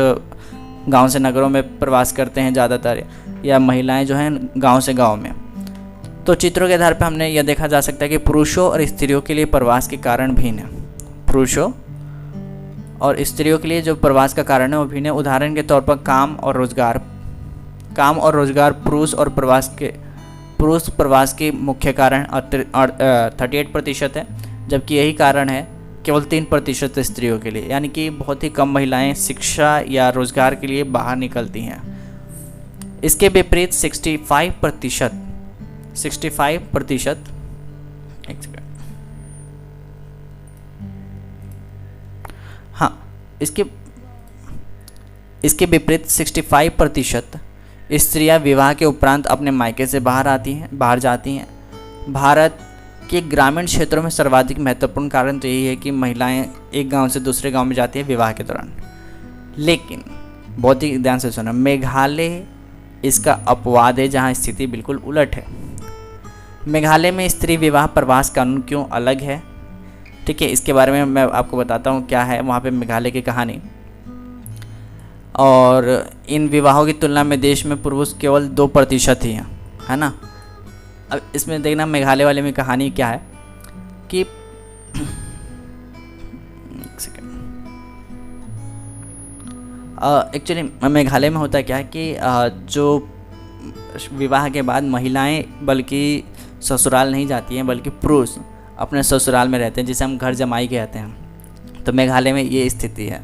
गांव से नगरों में प्रवास करते हैं ज़्यादातर, या महिलाएं जो हैं गांव से गांव में। तो चित्रों के आधार पर हमने यह देखा जा सकता है कि पुरुषों और स्त्रियों के लिए प्रवास के कारण भिन्न है। पुरुषों और स्त्रियों के लिए जो प्रवास का कारण है वो भिन्न है। उदाहरण के तौर पर काम और रोजगार पुरुष प्रवास के मुख्य कारण 38% है, जबकि यही कारण है केवल 3% स्त्रियों के लिए। यानी कि बहुत ही कम महिलाएं शिक्षा या रोजगार के लिए बाहर निकलती हैं। इसके विपरीत 65%, एक सेकंड, हाँ, इसके विपरीत 65% स्त्रियां विवाह के उपरांत अपने मायके से बाहर जाती हैं। भारत के ग्रामीण क्षेत्रों में सर्वाधिक महत्वपूर्ण कारण तो यही है कि महिलाएं एक गांव से दूसरे गांव में जाती हैं विवाह के दौरान। लेकिन बहुत ही ध्यान से सुना, मेघालय इसका अपवाद है जहां स्थिति बिल्कुल उलट है। मेघालय में स्त्री विवाह प्रवास कानून क्यों अलग है, ठीक है, इसके बारे में मैं आपको बताता हूँ क्या है वहाँ पे मेघालय की कहानी। और इन विवाहों की तुलना में देश में पुरुष केवल 2% ही हैं, है ना। अब इसमें देखना मेघालय वाले में कहानी क्या है कि एक्चुअली मेघालय में होता क्या है कि जो विवाह के बाद महिलाएं बल्कि ससुराल नहीं जाती हैं, बल्कि पुरुष अपने ससुराल में रहते हैं, जिसे हम घर जमाई कहते हैं। तो मेघालय में ये स्थिति है,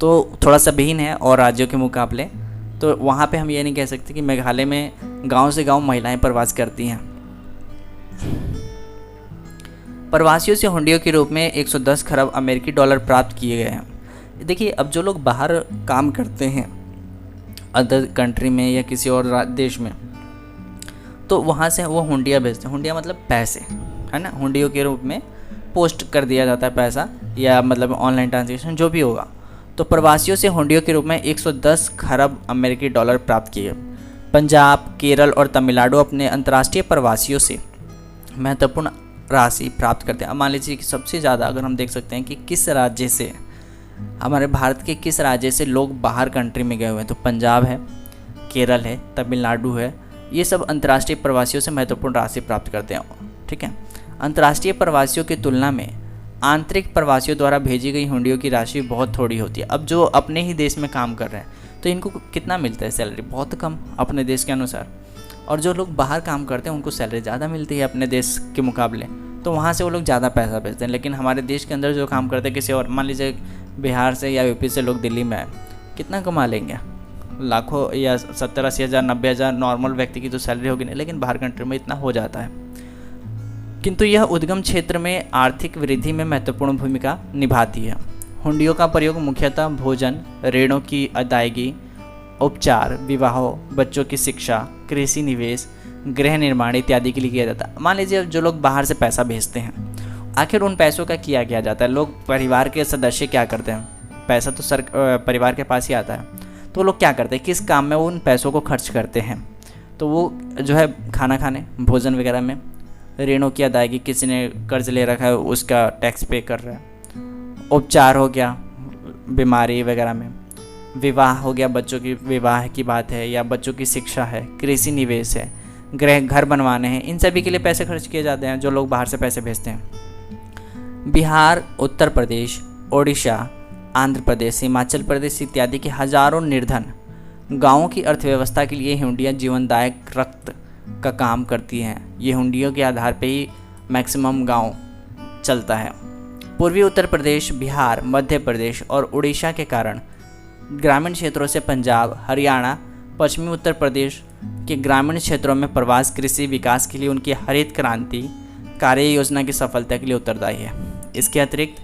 तो थोड़ा सा भिन्न है और राज्यों के मुकाबले। तो वहाँ पे हम ये नहीं कह सकते कि मेघालय में गांव से गांव महिलाएं प्रवास करती हैं। प्रवासियों से हुंडियों के रूप में 110 खरब अमेरिकी डॉलर प्राप्त किए गए हैं। देखिए, अब जो लोग बाहर काम करते हैं अदर कंट्री में या किसी और देश में, तो वहाँ से वो हुंडिया भेजते हैं। हुंडिया मतलब पैसे, है ना। हुंडियों के रूप में पोस्ट कर दिया जाता है पैसा, या मतलब ऑनलाइन ट्रांजैक्शन जो भी होगा। तो प्रवासियों से हुंडियों के रूप में 110 खरब अमेरिकी डॉलर प्राप्त किए। पंजाब, केरल और तमिलनाडु अपने अंतर्राष्ट्रीय प्रवासियों से महत्वपूर्ण राशि प्राप्त करते हैं। अब मान लीजिए कि सबसे ज़्यादा अगर हम देख सकते हैं कि किस राज्य से, हमारे भारत के किस राज्य से लोग बाहर कंट्री में गए हुए हैं, तो पंजाब है, केरल है, तमिलनाडु है। ये सब अंतर्राष्ट्रीय प्रवासियों से महत्वपूर्ण राशि प्राप्त करते हैं, ठीक है। अंतर्राष्ट्रीय प्रवासियों की तुलना में आंतरिक प्रवासियों द्वारा भेजी गई हुंडियों की राशि बहुत थोड़ी होती है। अब जो अपने ही देश में काम कर रहे हैं तो इनको कितना मिलता है सैलरी, बहुत कम अपने देश के अनुसार। और जो लोग बाहर काम करते हैं उनको सैलरी ज़्यादा मिलती है अपने देश के मुकाबले, तो वहाँ से वो लोग ज़्यादा पैसा भेजते हैं। लेकिन हमारे देश के अंदर जो काम करते हैं किसी और, मान लीजिए बिहार से या यूपी से लोग दिल्ली में आए, कितना कमा लेंगे, लाखों या 70-80 हज़ार 90 हज़ार नॉर्मल व्यक्ति की तो सैलरी होगी नहीं, लेकिन बाहर कंट्री में इतना हो जाता है। किंतु यह उद्गम क्षेत्र में आर्थिक वृद्धि में महत्वपूर्ण भूमिका निभाती है। हुंडियों का प्रयोग मुख्यतः भोजन, ऋणों की अदायगी, उपचार, विवाहों, बच्चों की शिक्षा, कृषि निवेश, गृह निर्माण इत्यादि के लिए किया जाता है। मान लीजिए जो लोग बाहर से पैसा भेजते हैं, आखिर उन पैसों का किया जाता है। लोग, परिवार के सदस्य क्या करते हैं, पैसा तो परिवार के पास ही आता है, तो लोग क्या करते हैं, किस काम में वो उन पैसों को खर्च करते हैं। तो वो जो है खाना खाने, भोजन वगैरह में, ऋणों की अदायगी, किसी ने कर्ज ले रखा है उसका टैक्स पे कर रहा है, उपचार हो गया बीमारी वगैरह में, विवाह हो गया, बच्चों की विवाह की बात है या बच्चों की शिक्षा है, कृषि निवेश है, घर बनवाने हैं, इन सभी के लिए पैसे खर्च किए जाते हैं जो लोग बाहर से पैसे भेजते हैं। बिहार, उत्तर प्रदेश, ओडिशा, आंध्र प्रदेश, हिमाचल प्रदेश इत्यादि के हजारों निर्धन गांवों की अर्थव्यवस्था के लिए हुंडियाँ जीवनदायक रक्त का काम करती हैं। ये हुंडियों के आधार पर ही मैक्सिमम गांव चलता है। पूर्वी उत्तर प्रदेश, बिहार, मध्य प्रदेश और उड़ीसा के कारण ग्रामीण क्षेत्रों से पंजाब, हरियाणा, पश्चिमी उत्तर प्रदेश के ग्रामीण क्षेत्रों में प्रवास कृषि विकास के लिए उनकी हरित क्रांति कार्य योजना की सफलता के लिए उत्तरदायी है। इसके अतिरिक्त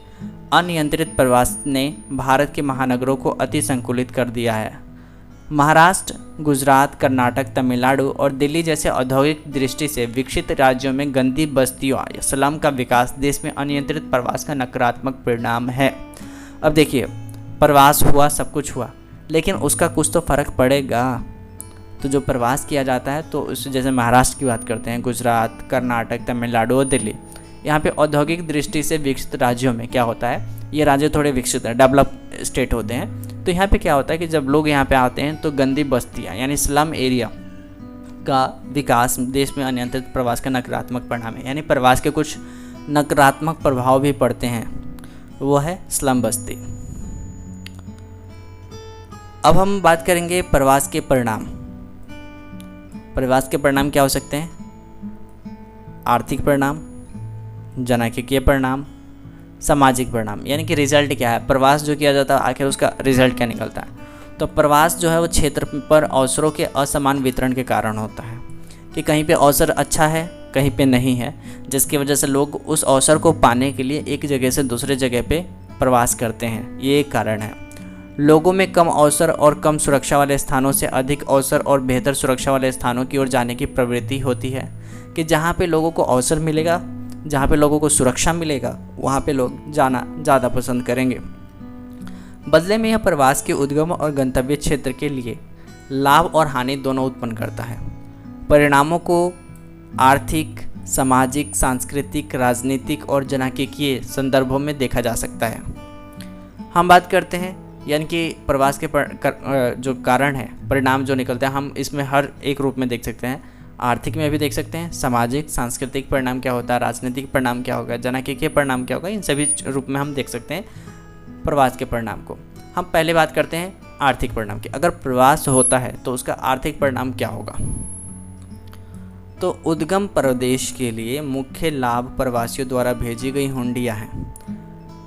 अनियंत्रित प्रवास ने भारत के महानगरों को अति संकुलित कर दिया है। महाराष्ट्र, गुजरात, कर्नाटक, तमिलनाडु और दिल्ली जैसे औद्योगिक दृष्टि से विकसित राज्यों में गंदी बस्तियों या स्लम का विकास देश में अनियंत्रित प्रवास का नकारात्मक परिणाम है। अब देखिए, प्रवास हुआ, सब कुछ हुआ, लेकिन उसका कुछ तो फ़र्क पड़ेगा। तो जो प्रवास किया जाता है, तो उस जैसे महाराष्ट्र की बात करते हैं, गुजरात, कर्नाटक, तमिलनाडु और दिल्ली, यहाँ पे औद्योगिक दृष्टि से विकसित राज्यों में क्या होता है, ये राज्य थोड़े विकसित हैं, डेवलप स्टेट होते हैं। तो यहाँ पे क्या होता है कि जब लोग यहाँ पे आते हैं तो गंदी बस्तियाँ यानी स्लम एरिया का विकास देश में अनियंत्रित प्रवास का नकारात्मक परिणाम है। यानी प्रवास के कुछ नकारात्मक प्रभाव भी पड़ते हैं, वो है स्लम बस्ती। अब हम बात करेंगे प्रवास के परिणाम। प्रवास के परिणाम क्या हो सकते हैं? आर्थिक परिणाम, जनसांख्यिकीय परिणाम, सामाजिक परिणाम। यानी कि रिजल्ट क्या है, प्रवास जो किया जाता है आखिर उसका रिजल्ट क्या निकलता है। तो प्रवास जो है वो क्षेत्र पर अवसरों के असमान वितरण के कारण होता है कि कहीं पे अवसर अच्छा है, कहीं पे नहीं है, जिसकी वजह से लोग उस अवसर को पाने के लिए एक जगह से दूसरे जगह पे प्रवास करते हैं। ये एक कारण है। लोगों में कम अवसर और कम सुरक्षा वाले स्थानों से अधिक अवसर और बेहतर सुरक्षा वाले स्थानों की ओर जाने की प्रवृत्ति होती है कि जहाँ पे लोगों को अवसर मिलेगा, जहाँ पे लोगों को सुरक्षा मिलेगा, वहाँ पे लोग जाना ज़्यादा पसंद करेंगे। बदले में यह प्रवास के उद्गम और गंतव्य क्षेत्र के लिए लाभ और हानि दोनों उत्पन्न करता है। परिणामों को आर्थिक, सामाजिक, सांस्कृतिक, राजनीतिक और जनसांख्यिकीय संदर्भों में देखा जा सकता है। हम बात करते हैं यानी कि प्रवास के जो कारण है, परिणाम जो निकलते हैं, हम इसमें हर एक रूप में देख सकते हैं। आर्थिक में भी देख सकते हैं, सामाजिक, सांस्कृतिक परिणाम क्या होता है, राजनीतिक परिणाम क्या होगा, जनसांख्यिकीय परिणाम क्या होगा, इन सभी रूप में हम देख सकते हैं प्रवास के परिणाम को। हम पहले बात करते हैं आर्थिक परिणाम की। अगर प्रवास होता है तो उसका आर्थिक परिणाम क्या होगा? तो उद्गम प्रदेश के लिए मुख्य लाभ प्रवासियों द्वारा भेजी गई हुंडियाँ हैं।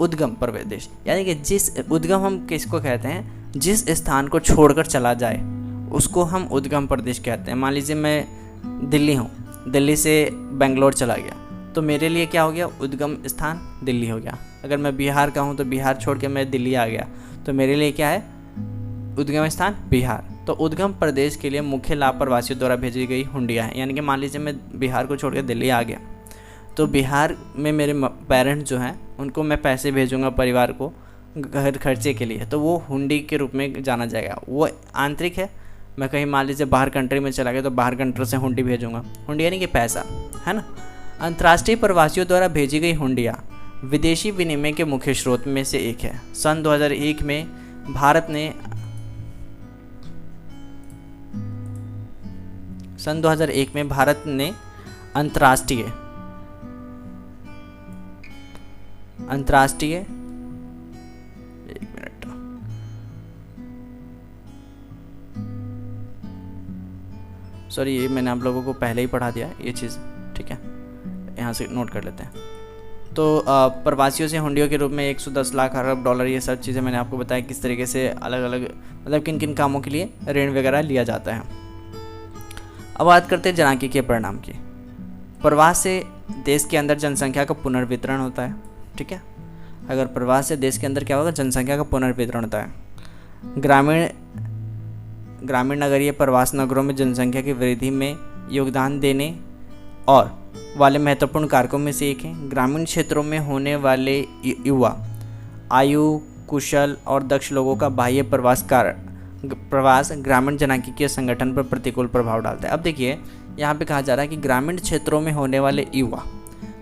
उद्गम प्रदेश यानी कि जिस उद्गम हम किसको कहते हैं, जिस स्थान को छोड़कर चला जाए उसको हम उद्गम प्रदेश कहते हैं। मान लीजिए मैं दिल्ली हूँ, दिल्ली से बेंगलोर चला गया, तो मेरे लिए क्या हो गया, उद्गम स्थान दिल्ली हो गया। अगर मैं बिहार का हूँ तो बिहार छोड़ के मैं दिल्ली आ गया, तो मेरे लिए क्या है, उद्गम स्थान बिहार। तो उद्गम प्रदेश के लिए मुख्य लाभ प्रवासियों द्वारा भेजी गई हुंडियाँ हैं। यानी कि मान लीजिए मैं बिहार को छोड़ के दिल्ली आ गया, तो बिहार में मेरे पेरेंट्स जो हैं उनको मैं पैसे भेजूंगा परिवार को घर खर्चे के लिए, तो वो हुंडी के रूप में जाना जाएगा। वो आंतरिक है। मैं कहीं मान लीजिए बाहर कंट्री में चला गया तो बाहर कंट्री से हुंडी भेजूंगा। हुंडी यानी कि पैसा, है ना। अंतर्राष्ट्रीय प्रवासियों द्वारा भेजी गई हुंडियाँ विदेशी विनिमय के मुख्य स्रोत में से एक है। सन 2001 में भारत अंतर्राष्ट्रीय, एक मिनट, सॉरी ये मैंने आप लोगों को पहले ही पढ़ा दिया ये चीज़, ठीक है, यहाँ से नोट कर लेते हैं। तो प्रवासियों से हुंडियों के रूप में 110 लाख अरब डॉलर, ये सब चीज़ें मैंने आपको बताया किस तरीके से अलग अलग मतलब किन किन कामों के लिए ऋण वगैरह लिया जाता है। अब बात करते हैं जनांकीय परिणाम की। प्रवास से देश के अंदर जनसंख्या का पुनर्वितरण होता है, ठीक है। अगर प्रवास से देश के अंदर क्या होगा, जनसंख्या का पुनर्वितरण होता है। ग्रामीण नगरीय प्रवास नगरों में जनसंख्या की वृद्धि में योगदान देने और वाले महत्वपूर्ण कारकों में से एक है। ग्रामीण क्षेत्रों में होने वाले युवा, आयु, कुशल और दक्ष लोगों का बाह्य प्रवास ग्रामीण जनांकीय संगठन पर प्रतिकूल प्रभाव डालता है। अब देखिए यहाँ पे कहा जा रहा है कि ग्रामीण क्षेत्रों में होने वाले युवा,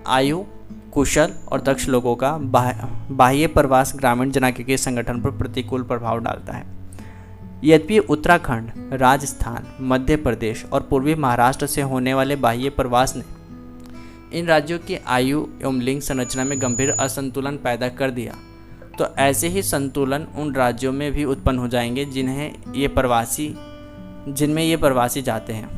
आयु, कुशल और दक्ष लोगों का बाह्य प्रवास ग्रामीण जनांकीय संगठन पर प्रतिकूल प्रभाव डालता है। यद्यपि उत्तराखंड, राजस्थान, मध्य प्रदेश और पूर्वी महाराष्ट्र से होने वाले बाह्य प्रवास ने इन राज्यों की आयु एवं लिंग संरचना में गंभीर असंतुलन पैदा कर दिया, तो ऐसे ही संतुलन उन राज्यों में भी उत्पन्न हो जाएंगे जिनमें ये प्रवासी जाते हैं।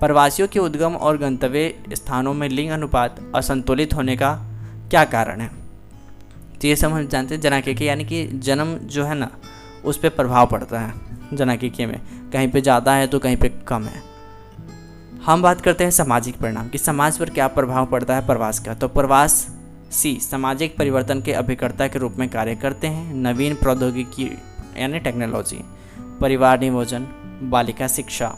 प्रवासियों के उद्गम और गंतव्य स्थानों में लिंग अनुपात असंतुलित होने का क्या कारण है? तो ये सब हम जानते हैं जनांकीय यानी कि जन्म जो है ना उस पर प्रभाव पड़ता है जनांकीय में, कहीं पे ज़्यादा है तो कहीं पे कम है। हम बात करते हैं सामाजिक परिणाम कि समाज पर क्या प्रभाव पड़ता है प्रवास का। तो प्रवासी सामाजिक परिवर्तन के अभिकर्ता के रूप में कार्य करते हैं। नवीन प्रौद्योगिकी यानी टेक्नोलॉजी, परिवार नियोजन, बालिका शिक्षा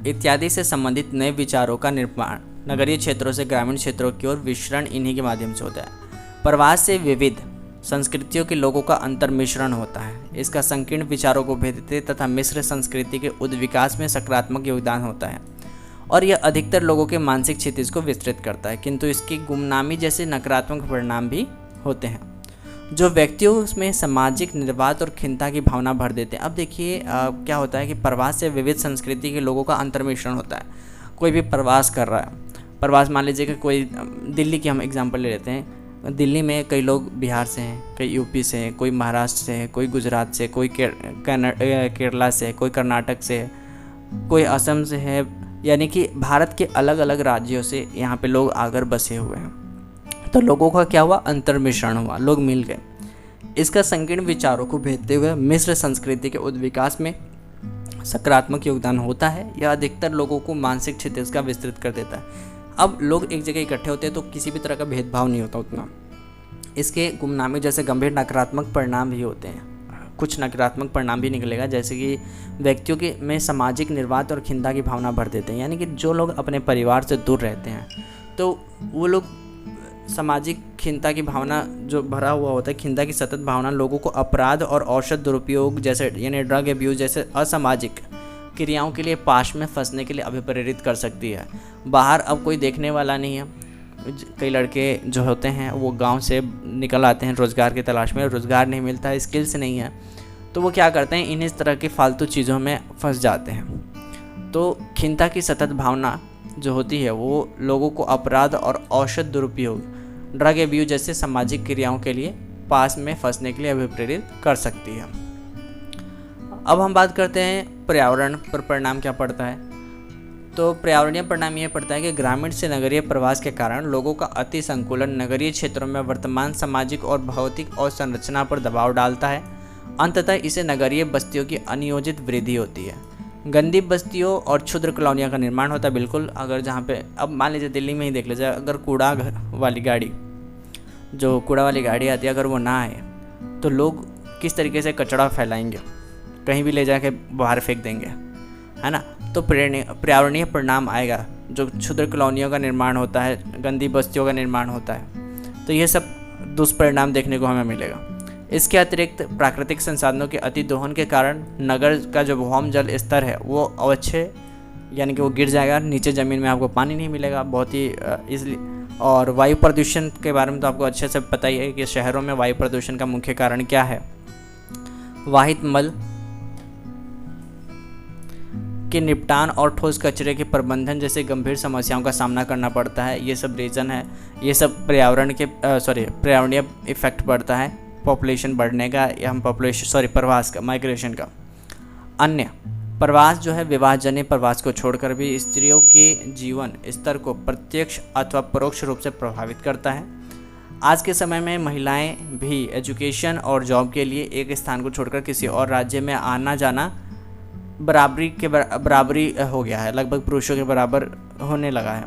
इत्यादि से संबंधित नए विचारों का निर्माण नगरीय क्षेत्रों से ग्रामीण क्षेत्रों की ओर विचरण इन्हीं के माध्यम से होता है। प्रवास से विविध संस्कृतियों के लोगों का अंतर्मिश्रण होता है। इसका संकीर्ण विचारों को भेदते तथा मिश्र संस्कृति के उद्विकास में सकारात्मक योगदान होता है और यह अधिकतर लोगों के मानसिक क्षितिज को विस्तृत करता है, किंतु इसकी गुमनामी जैसे नकारात्मक परिणाम भी होते हैं जो व्यक्तियों में सामाजिक निर्वात और खिन्नता की भावना भर देते हैं। अब देखिए क्या होता है कि प्रवास से विविध संस्कृति के लोगों का अंतर्मिश्रण होता है। कोई भी प्रवास कर रहा है, प्रवास मान लीजिए कि कोई दिल्ली की हम एग्जांपल ले लेते हैं। दिल्ली में कई लोग बिहार से हैं, कई यूपी से हैं, कोई महाराष्ट्र से है, कोई गुजरात से, कोई केरला से, कोई कर्नाटक से, कोई असम से है, यानी कि भारत के अलग अलग राज्यों से यहाँ पे लोग आकर बसे हुए हैं। तो लोगों का क्या हुआ, अंतर्मिश्रण हुआ, लोग मिल गए। इसका संकीर्ण विचारों को भेदते हुए मिश्र संस्कृति के उद्विकास में सकारात्मक योगदान होता है। यह अधिकतर लोगों को मानसिक क्षितिज का विस्तृत कर देता है। अब लोग एक जगह इकट्ठे होते हैं तो किसी भी तरह का भेदभाव नहीं होता उतना। इसके गुमनामी जैसे गंभीर नकारात्मक परिणाम भी होते हैं। कुछ नकारात्मक परिणाम भी निकलेगा, जैसे कि व्यक्तियों के में सामाजिक निर्वात और खिन्नता की भावना भर देते हैं। यानी कि जो लोग अपने परिवार से दूर रहते हैं तो वो लोग सामाजिक खिन्नता की भावना जो भरा हुआ होता है, खिन्नता की सतत भावना लोगों को अपराध और औषध दुरुपयोग जैसे यानी ड्रग एब्यूज़ जैसे असामाजिक क्रियाओं के लिए पाश में फंसने के लिए अभिप्रेरित कर सकती है। बाहर अब कोई देखने वाला नहीं है। कई लड़के जो होते हैं वो गांव से निकल आते हैं रोज़गार की तलाश में, रोज़गार नहीं मिलता है, स्किल्स नहीं है, तो वो क्या करते हैं, इन इस तरह के फालतू चीज़ों में फंस जाते हैं। तो खिन्नता की सतत भावना जो होती है वो लोगों को अपराध और औषध दुरुपयोग, ड्रग एब्यूज जैसे सामाजिक क्रियाओं के लिए पास में फंसने के लिए अभिप्रेरित कर सकती है। अब हम बात करते हैं पर्यावरण पर परिणाम क्या पड़ता है। तो पर्यावरणीय परिणाम यह पड़ता है कि ग्रामीण से नगरीय प्रवास के कारण लोगों का अति संकुलन नगरीय क्षेत्रों में वर्तमान सामाजिक और भौतिक अवसंरचना पर दबाव डालता है। अंततः इसे नगरीय बस्तियों की अनियोजित वृद्धि होती है। गंदी बस्तियों और क्षुद्र कॉलोनियों का निर्माण होता है। बिल्कुल, अगर जहाँ पे अब मान लीजिए दिल्ली में ही देख लीजिए, अगर कूड़ा वाली गाड़ी आती है अगर वो ना आए तो लोग किस तरीके से कचरा फैलाएंगे, कहीं भी ले जाके बाहर फेंक देंगे, है ना। तो पर्यावरणीय परिणाम आएगा, जो क्षुद्र कॉलोनियों का निर्माण होता है, गंदी बस्तियों का निर्माण होता है, तो ये सब दुष्परिणाम देखने को हमें मिलेगा। इसके अतिरिक्त प्राकृतिक संसाधनों के अति दोहन के कारण नगर का जो भौम जल स्तर है वो अवक्षय यानी कि वो गिर जाएगा, नीचे ज़मीन में आपको पानी नहीं मिलेगा बहुत ही इसलिए। और वायु प्रदूषण के बारे में तो आपको अच्छे से पता ही है कि शहरों में वायु प्रदूषण का मुख्य कारण क्या है, वाहित मल, के निपटान और ठोस कचरे के प्रबंधन जैसे गंभीर समस्याओं का सामना करना पड़ता है। ये सब रीज़न है, ये सब पर्यावरणीय इफेक्ट पड़ता है पॉपुलेशन बढ़ने का, या हम प्रवास का, माइग्रेशन का। अन्य प्रवास जो है विवाहजन्य प्रवास को छोड़कर भी स्त्रियों के जीवन स्तर को प्रत्यक्ष अथवा परोक्ष रूप से प्रभावित करता है। आज के समय में महिलाएं भी एजुकेशन और जॉब के लिए एक स्थान को छोड़कर किसी और राज्य में आना जाना बराबरी हो गया है, लगभग पुरुषों के बराबर होने लगा है।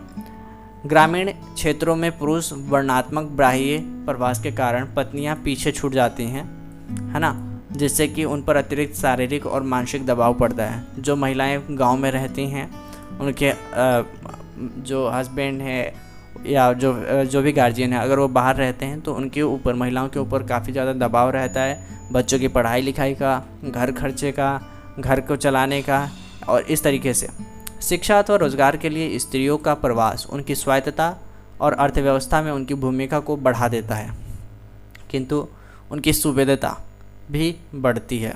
ग्रामीण क्षेत्रों में पुरुष वर्णात्मक बाह्य प्रवास के कारण पत्नियां पीछे छूट जाती हैं, है ना, जिससे कि उन पर अतिरिक्त शारीरिक और मानसिक दबाव पड़ता है। जो महिलाएं गांव में रहती हैं, उनके जो हस्बैंड है या जो भी गार्जियन है, अगर वो बाहर रहते हैं तो उनके ऊपर, महिलाओं के ऊपर काफ़ी ज़्यादा दबाव रहता है, बच्चों की पढ़ाई लिखाई का, घर खर्चे का, घर को चलाने का। और इस तरीके से शिक्षा अथवा रोजगार के लिए स्त्रियों का प्रवास उनकी स्वायत्तता और अर्थव्यवस्था में उनकी भूमिका को बढ़ा देता है, किंतु उनकी सुविधता भी बढ़ती है।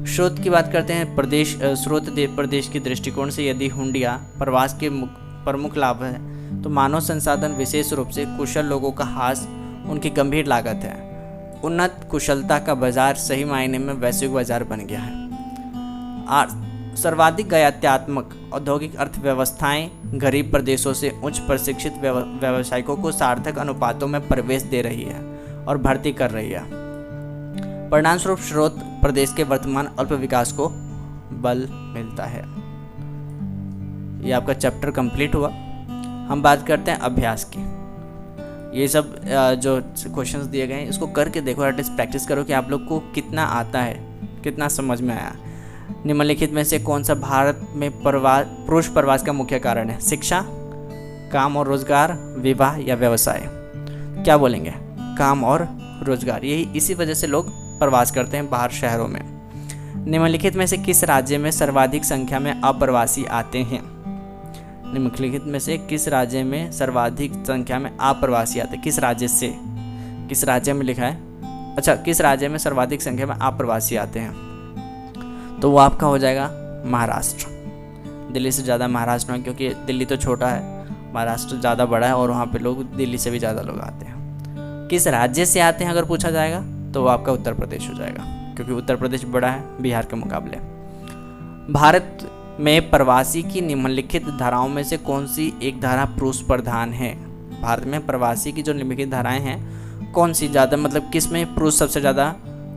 स्रोत की बात करते हैं। प्रदेश के दृष्टिकोण से यदि हुंडिया प्रवास के प्रमुख लाभ है तो मानव संसाधन, विशेष रूप से कुशल लोगों का ह्रास उनकी गंभीर लागत है। उन्नत कुशलता का बाजार सही मायने में वैश्विक बाजार बन गया है। सर्वाधिक गत्यात्मक औद्योगिक अर्थव्यवस्थाएं गरीब प्रदेशों से उच्च प्रशिक्षित व्यावसायिकों को सार्थक अनुपातों में प्रवेश दे रही है और भर्ती कर रही है। परिणामस्वरूप स्रोत प्रदेश के वर्तमान अल्प विकास को बल मिलता है। ये आपका चैप्टर कंप्लीट हुआ। हम बात करते हैं अभ्यास की। ये सब जो क्वेश्चंस दिए गए हैं इसको करके देखो, एटलीस्ट प्रैक्टिस करो कि आप लोग को कितना आता है, कितना समझ में आया। निम्नलिखित में से कौन सा भारत में पुरुष प्रवास का मुख्य कारण है? शिक्षा, काम और रोजगार, विवाह या व्यवसाय? क्या बोलेंगे? काम और रोजगार। यही इसी वजह से लोग प्रवास करते हैं बाहर शहरों में। निम्नलिखित में से किस राज्य में सर्वाधिक संख्या में अप्रवासी आते हैं? निम्नलिखित में से किस राज्य में सर्वाधिक संख्या में अप्रवासी आते हैं? किस राज्य से, किस राज्य में लिखा है? अच्छा, किस राज्य में सर्वाधिक संख्या में अप्रवासी आते हैं? तो वो आपका हो जाएगा महाराष्ट्र। दिल्ली से ज़्यादा महाराष्ट्र में, क्योंकि दिल्ली तो छोटा है, महाराष्ट्र ज़्यादा बड़ा है और वहाँ पे लोग दिल्ली से भी ज़्यादा लोग आते हैं। किस राज्य से आते हैं अगर पूछा जाएगा तो वो आपका उत्तर प्रदेश हो जाएगा, क्योंकि उत्तर प्रदेश बड़ा है बिहार के मुकाबले। भारत में प्रवासी की निम्नलिखित धाराओं में से कौन सी एक धारा पुरुष प्रधान है? भारत में प्रवासी की जो निम्नलिखित धाराएं हैं कौन सी ज़्यादा, मतलब किस में पुरुष सबसे ज़्यादा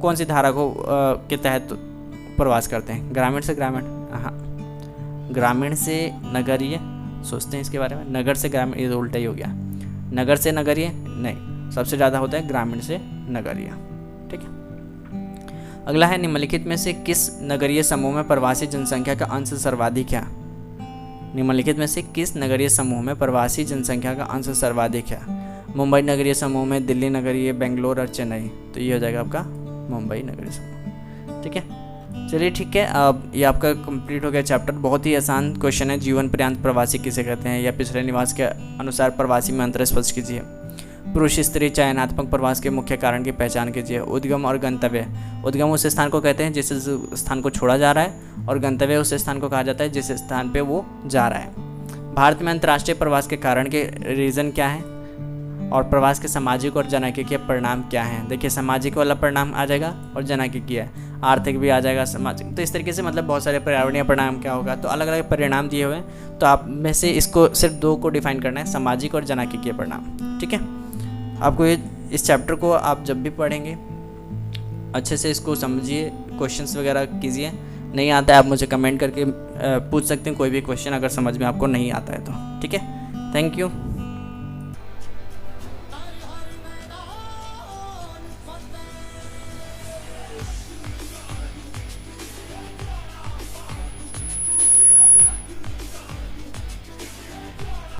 कौन सी धारा को के तहत प्रवास करते हैं? ग्रामीण से ग्रामीण, हाँ, ग्रामीण से नगरीय। सोचते हैं इसके बारे में, नगर से ग्रामीण, ये तो उल्टा ही हो गया। नगर से नगरीय नहीं, सबसे ज़्यादा होता है ग्रामीण से नगरीय। ठीक है। अगला है, निम्नलिखित में से किस नगरीय समूह में प्रवासी जनसंख्या का अंश सर्वाधिक है? निम्नलिखित में से किस नगरीय समूह में प्रवासी जनसंख्या का अंश सर्वाधिक है? मुंबई नगरीय समूह में, दिल्ली नगरीय, बेंगलोर और चेन्नई। तो ये हो जाएगा आपका मुंबई नगरीय समूह। ठीक है, चलिए ठीक है। अब ये आपका कंप्लीट हो गया चैप्टर। बहुत ही आसान क्वेश्चन है। जीवन पर्यंत प्रवासी किसे कहते हैं, या पिछले निवास के अनुसार प्रवासी में अंतर स्पष्ट कीजिए। पुरुष स्त्री चयनात्मक प्रवास के मुख्य कारण की पहचान कीजिए। उद्गम और गंतव्य। उद्गम उस स्थान को कहते हैं जिस स्थान को छोड़ा जा रहा है, और गंतव्य उस स्थान को कहा जाता है जिस स्थान पे वो जा रहा है। भारत में अंतर्राष्ट्रीय प्रवास के कारण के रीज़न क्या है, और प्रवास के सामाजिक और जनसांख्यिकीय परिणाम क्या हैं? देखिए, सामाजिक वाला परिणाम आ जाएगा और जनसांख्यिकीय है, आर्थिक भी आ जाएगा, सामाजिक। तो इस तरीके से मतलब बहुत सारे पर्यावरणीय परिणाम क्या होगा, तो अलग अलग परिणाम दिए हुए हैं। तो आप में से इसको सिर्फ दो को डिफाइन करना है, सामाजिक और जनसांख्यिकीय परिणाम। ठीक है, आपको ये इस चैप्टर को आप जब भी पढ़ेंगे अच्छे से इसको समझिए, क्वेश्चंस वगैरह कीजिए। नहीं आता है आप मुझे कमेंट करके पूछ सकते हैं कोई भी क्वेश्चन, अगर समझ में आपको नहीं आता है तो। ठीक है, थैंक यू।